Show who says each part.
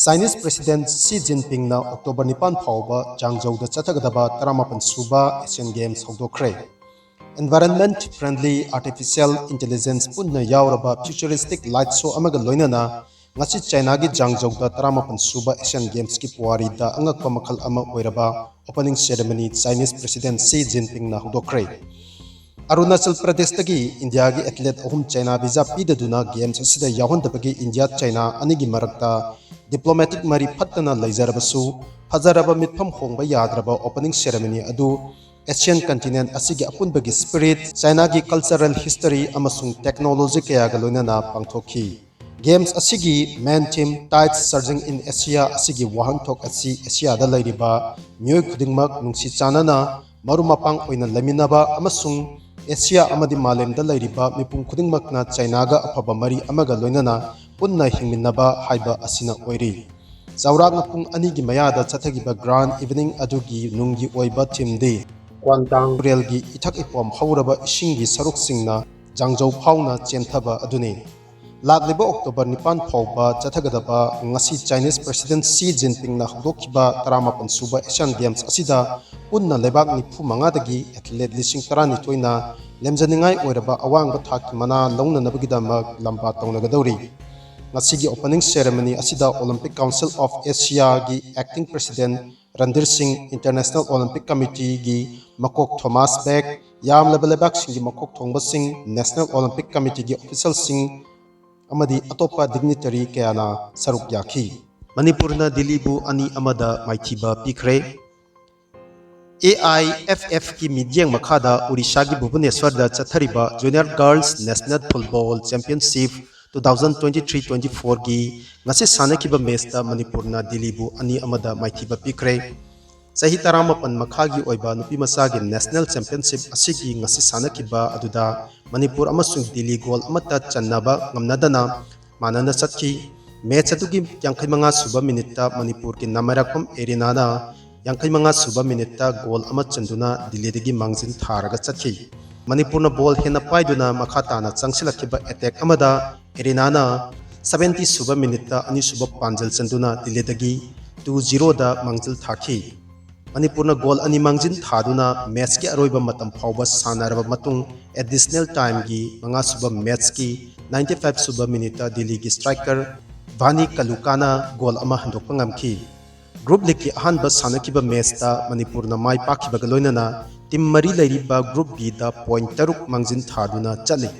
Speaker 1: Chinese President Xi Jinping na October 9 fauba Hangzhou da chatagadaba 18 suba Asian Games hogdokre. Environment friendly artificial intelligence punna yauraba futuristic light show amaga loinana ngasi China gi Hangzhou da 18 suba Asian Games ki puari da angakpa makhal ama oiraba opening ceremony Chinese President Xi Jinping na hogdokre. Arunachal Pradesh tagi India gi athlete ahum China visa pidaduna games asida yahondabagi India China anigi marakta diplomatic mari phattana laizarabasu fajaraba mitpham hongba yadraba opening ceremony adu Asian continent asigi apunbagi spirit China gi cultural history amasung technology kaya ga loinana pangthokhi. Games asigi main team tides surging in Asia asigi wahanthok asi Asia da lairiba myoy khudingmak nungsi chanana marumapang oina laminaba amasung Asia amadi malem da lairiba mipum khudingmakna China ga afaba mari amaga loinana punna hingminnaba haiba asina oiri. Zawragna pung anigi mayada chathagiba grand evening adugi nunggi oiba timdi Kwantang Relgi ithak ipom hauraba isinggi saruksingna Hangzhou phauna chenthaba aduni. Lagliba October 9 phauba chathagadaba ngasi Chinese President Xi Jinping na hokdokiba 18 suba Asian Games asida punna lebak nifu mangadagi athlete lising 12 na lemjaningai oiraba awangba thaki mana launanabagidamak lamba tongnagadawri. Ngasigi opening ceremony asida Olympic Council of Asia gi acting president Randir Singh, International Olympic Committee gi makok Thomas Beck, yam lebak singi makok thongba sing National Olympic Committee gi official sing amadi atopa dignitary kayana saruk yakhi. Manipurna Dilibu ani amada maithiba pikre. AIFF ki midyang makhada Odisha gi Bhubaneswar da chathariba Junior Girls National Football Championship 2023-24 gi ngasi sanakiba match da Manipurna Dilibu ani amada maithiba pikre. Sahi 18 makhagi oiba nupi masagi National Championship asigi ngasi sanakiba aduda Manipur amasung Dili goal amata channaba ngamnadana manana chatki. Match atugi 55 suba minute Manipur ki namarakpam erinana 55 suba minute goal ama chanduna Dili digi mangzin tharaga chatki. Manipurna ball hena paiduna makhatana changsilakiba attack amada erinana 70 suba minute ani suba panjal chanduna Dili dagi 2-0 da mangzil thaki. Manipurna goal ani mangjin thaduna match ki aroiba matam phauba sanaraba matung additional time gi manga suba match ki 95 suba minute Dili gi striker Vani Kalukana goal ama handokpa ngamki. Group league ki ahanba sanakiba match ta Manipurna mai pakhiba loinana team mari lairiba group B da point 3 mangjin thaduna chali.